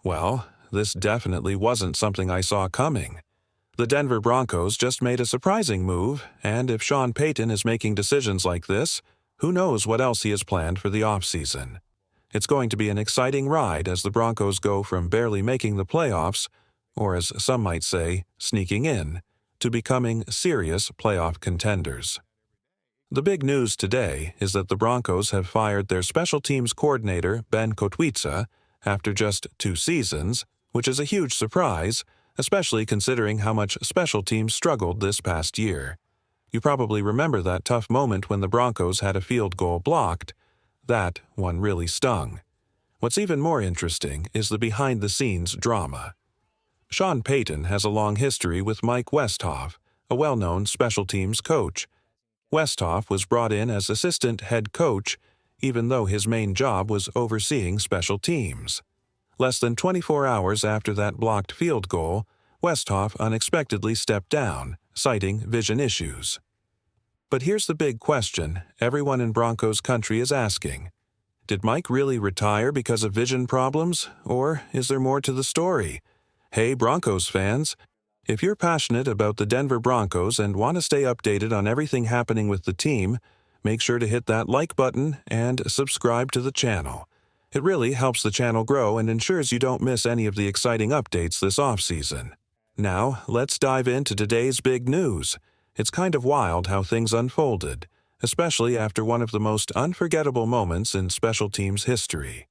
Well, this definitely wasn't something I saw coming. The Denver Broncos just made a surprising move, and if Sean Payton is making decisions like this, who knows what else he has planned for the offseason. It's going to be an exciting ride as the Broncos go from barely making the playoffs, or as some might say, sneaking in, to becoming serious playoff contenders. The big news today is that the Broncos have fired their special teams coordinator, Ben Kotwica, after just 2 seasons, which is a huge surprise, especially considering how much special teams struggled this past year. You probably remember that tough moment when the Broncos had a field goal blocked. That one really stung. What's even more interesting is the behind-the-scenes drama. Sean Payton has a long history with Mike Westhoff, a well-known special teams coach. Westhoff was brought in as assistant head coach, even though his main job was overseeing special teams. Less than 24 hours after that blocked field goal, Westhoff unexpectedly stepped down, citing vision issues. But here's the big question everyone in Broncos country is asking. Did Mike really retire because of vision problems, or is there more to the story? Hey, Broncos fans! If you're passionate about the Denver Broncos and want to stay updated on everything happening with the team, make sure to hit that like button and subscribe to the channel. It really helps the channel grow and ensures you don't miss any of the exciting updates this offseason. Now, let's dive into today's big news. It's kind of wild how things unfolded, especially after one of the most unforgettable moments in special teams history.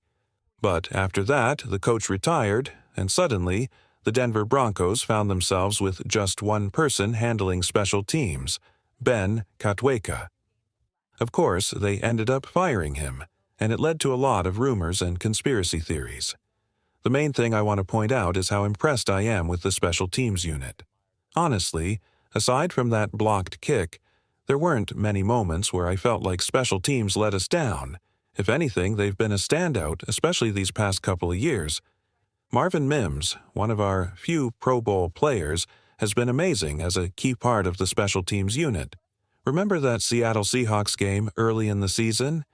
But after that, the coach retired, and suddenly, the Denver Broncos found themselves with just one person handling special teams, Ben Kotwica. Of course, they ended up firing him, and it led to a lot of rumors and conspiracy theories. The main thing I want to point out is how impressed I am with the special teams unit. Honestly, aside from that blocked kick, there weren't many moments where I felt like special teams let us down. If anything, they've been a standout, especially these past couple of years. Marvin Mims, one of our few Pro Bowl players, has been amazing as a key part of the special teams unit. Remember that Seattle Seahawks game early in the season?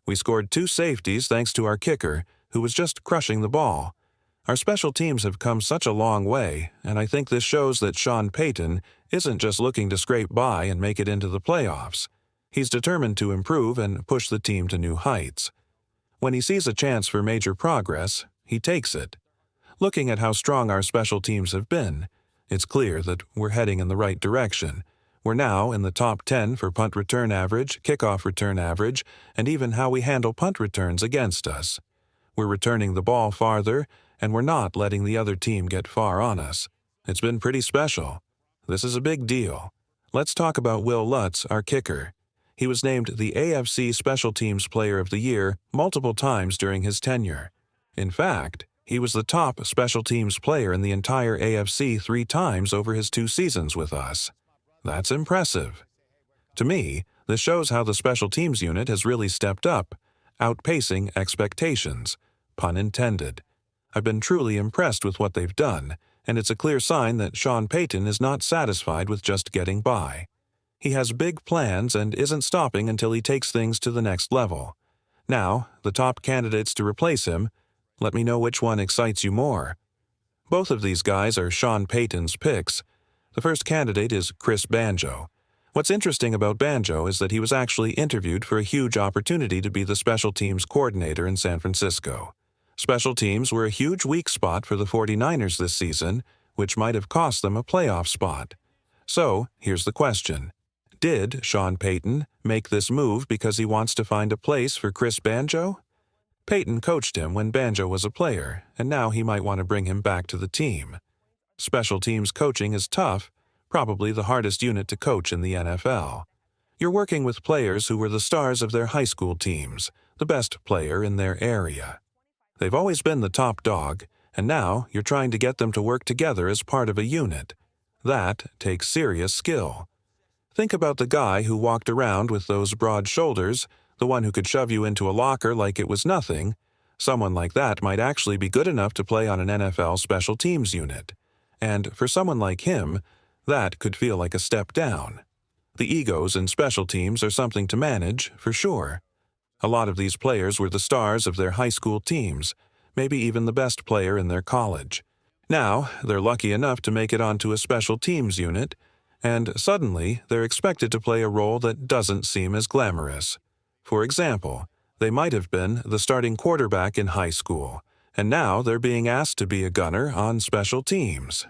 We scored 2 safeties thanks to our kicker, who was just crushing the ball. Our special teams have come such a long way, and I think this shows that Sean Payton isn't just looking to scrape by and make it into the playoffs. He's determined to improve and push the team to new heights. When he sees a chance for major progress, he takes it. Looking at how strong our special teams have been, it's clear that we're heading in the right direction. We're now in the top 10 for punt return average, kickoff return average, and even how we handle punt returns against us. We're returning the ball farther, and we're not letting the other team get far on us. It's been pretty special. This is a big deal. Let's talk about Will Lutz, our kicker. He was named the AFC Special Teams Player of the Year multiple times during his tenure. In fact, he was the top special teams player in the entire AFC 3 times over his 2 seasons with us. That's impressive. To me, this shows how the special teams unit has really stepped up, outpacing expectations, pun intended. I've been truly impressed with what they've done, and it's a clear sign that Sean Payton is not satisfied with just getting by. He has big plans and isn't stopping until he takes things to the next level. Now, the top candidates to replace him, let me know which one excites you more. Both of these guys are Sean Payton's picks. The first candidate is Chris Banjo. What's interesting about Banjo is that he was actually interviewed for a huge opportunity to be the special teams coordinator in San Francisco. Special teams were a huge weak spot for the 49ers this season, which might have cost them a playoff spot. So, here's the question. Did Sean Payton make this move because he wants to find a place for Chris Banjo? Payton coached him when Banjo was a player, and now he might want to bring him back to the team. Special teams coaching is tough, probably the hardest unit to coach in the NFL. You're working with players who were the stars of their high school teams, the best player in their area. They've always been the top dog, and now you're trying to get them to work together as part of a unit. That takes serious skill. Think about the guy who walked around with those broad shoulders, the one who could shove you into a locker like it was nothing. Someone like that might actually be good enough to play on an NFL special teams unit. And for someone like him, that could feel like a step down. The egos in special teams are something to manage, for sure. A lot of these players were the stars of their high school teams. maybe even the best player in their college. Now, they're lucky enough to make it onto a special teams unit, and suddenly they're expected to play a role that doesn't seem as glamorous. For example, they might have been the starting quarterback in high school, and now they're being asked to be a gunner on special teams.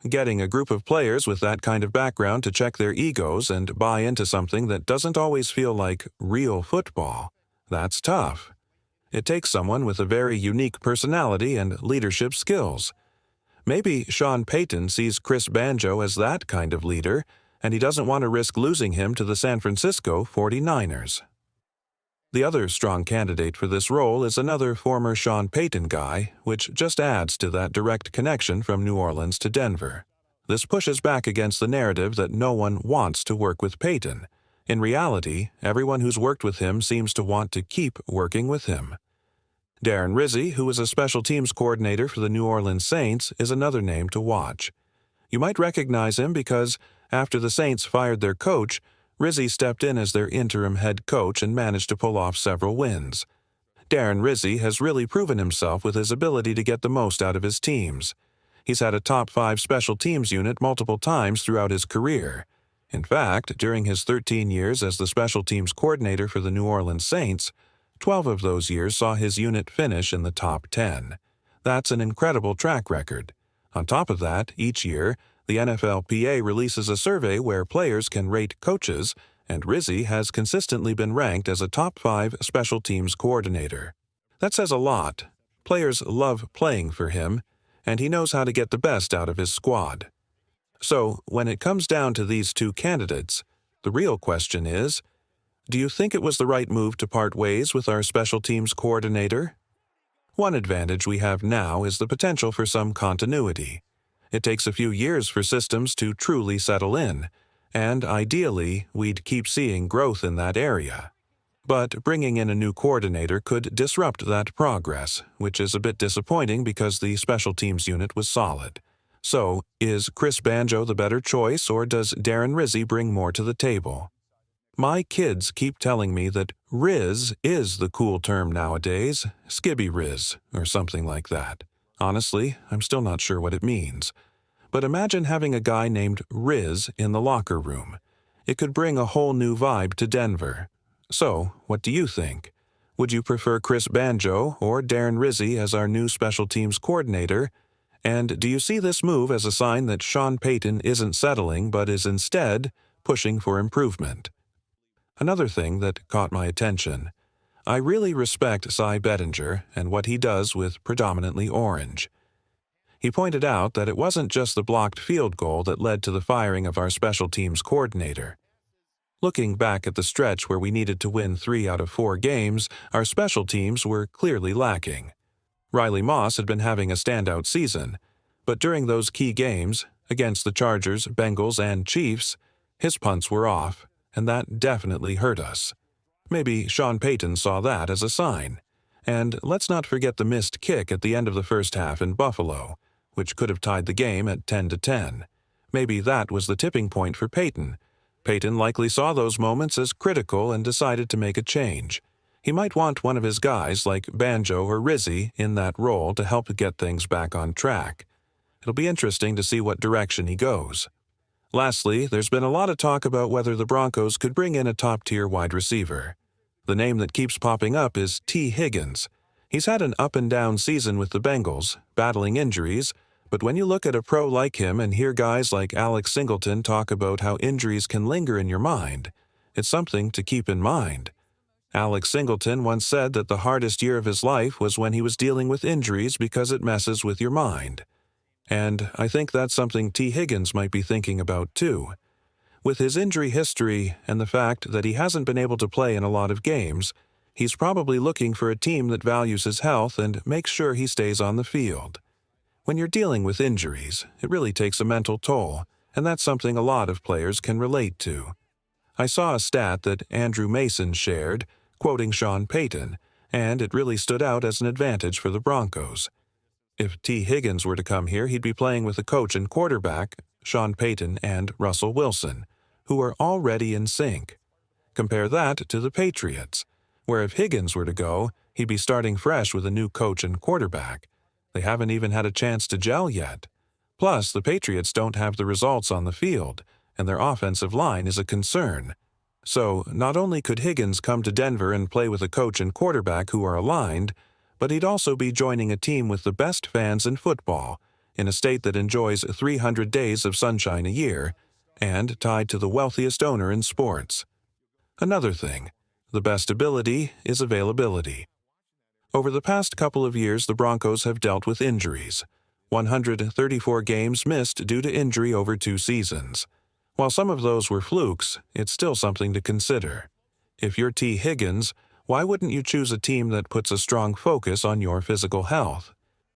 Getting a group of players with that kind of background to check their egos and buy into something that doesn't always feel like real football, that's tough. It takes someone with a very unique personality and leadership skills. Maybe Sean Payton sees Chris Banjo as that kind of leader, and he doesn't want to risk losing him to the San Francisco 49ers. The other strong candidate for this role is another former Sean Payton guy, which just adds to that direct connection from New Orleans to Denver. This pushes back against the narrative that no one wants to work with Payton. In reality, everyone who's worked with him seems to want to keep working with him. Darren Rizzi, who was a special teams coordinator for the New Orleans Saints, is another name to watch. You might recognize him because, after the Saints fired their coach, Rizzi stepped in as their interim head coach and managed to pull off several wins. Darren Rizzi has really proven himself with his ability to get the most out of his teams. He's had a top 5 special teams unit multiple times throughout his career. In fact, during his 13 years as the special teams coordinator for the New Orleans Saints, 12 of those years saw his unit finish in the top 10. That's an incredible track record. On top of that, each year, the NFLPA releases a survey where players can rate coaches, and Rizzi has consistently been ranked as a top 5 special teams coordinator. That says a lot. Players love playing for him, and he knows how to get the best out of his squad. So, when it comes down to these two candidates, the real question is, do you think it was the right move to part ways with our special teams coordinator? One advantage we have now is the potential for some continuity. It takes a few years for systems to truly settle in, and ideally, we'd keep seeing growth in that area. But bringing in a new coordinator could disrupt that progress, which is a bit disappointing because the special teams unit was solid. So, is Chris Banjo the better choice, or does Darren Rizzi bring more to the table? My kids keep telling me that Riz is the cool term nowadays, skibby Riz, or something like that. Honestly, I'm still not sure what it means. But imagine having a guy named Riz in the locker room. It could bring a whole new vibe to Denver. So, what do you think? Would you prefer Chris Banjo or Darren Rizzi as our new special teams coordinator? And do you see this move as a sign that Sean Payton isn't settling but is instead pushing for improvement? Another thing that caught my attention. I really respect Cy Bettinger and what he does with predominantly orange. He pointed out that it wasn't just the blocked field goal that led to the firing of our special teams coordinator. Looking back at the stretch where we needed to win 3 out of 4 games, our special teams were clearly lacking. Riley Moss had been having a standout season, but during those key games, against the Chargers, Bengals, and Chiefs, his punts were off, and that definitely hurt us. Maybe Sean Payton saw that as a sign. And let's not forget the missed kick at the end of the first half in Buffalo, which could have tied the game at 10-10. Maybe that was the tipping point for Payton. Payton likely saw those moments as critical and decided to make a change. He might want one of his guys like Banjo or Rizzi in that role to help get things back on track. It'll be interesting to see what direction he goes. Lastly, there's been a lot of talk about whether the Broncos could bring in a top-tier wide receiver. The name that keeps popping up is T. Higgins. He's had an up-and-down season with the Bengals, battling injuries, but when you look at a pro like him and hear guys like Alex Singleton talk about how injuries can linger in your mind, it's something to keep in mind. Alex Singleton once said that the hardest year of his life was when he was dealing with injuries because it messes with your mind. And I think that's something T. Higgins might be thinking about too. With his injury history and the fact that he hasn't been able to play in a lot of games, he's probably looking for a team that values his health and makes sure he stays on the field. When you're dealing with injuries, it really takes a mental toll, and that's something a lot of players can relate to. I saw a stat that Andrew Mason shared, quoting Sean Payton, and it really stood out as an advantage for the Broncos. If T. Higgins were to come here, he'd be playing with a coach and quarterback, Sean Payton and Russell Wilson, who are already in sync. Compare that to the Patriots, where if Higgins were to go, He'd be starting fresh with a new coach and quarterback. They haven't even had a chance to gel yet. Plus, the Patriots don't have the results on the field, and their offensive line is a concern. So, not only could Higgins come to Denver and play with a coach and quarterback who are aligned, but he'd also be joining a team with the best fans in football, in a state that enjoys 300 days of sunshine a year, and tied to the wealthiest owner in sports. Another thing, the best ability is availability. Over the past couple of years, the Broncos have dealt with injuries. 134 games missed due to injury over 2 seasons. While some of those were flukes, it's still something to consider. If you're T. Higgins, why wouldn't you choose a team that puts a strong focus on your physical health?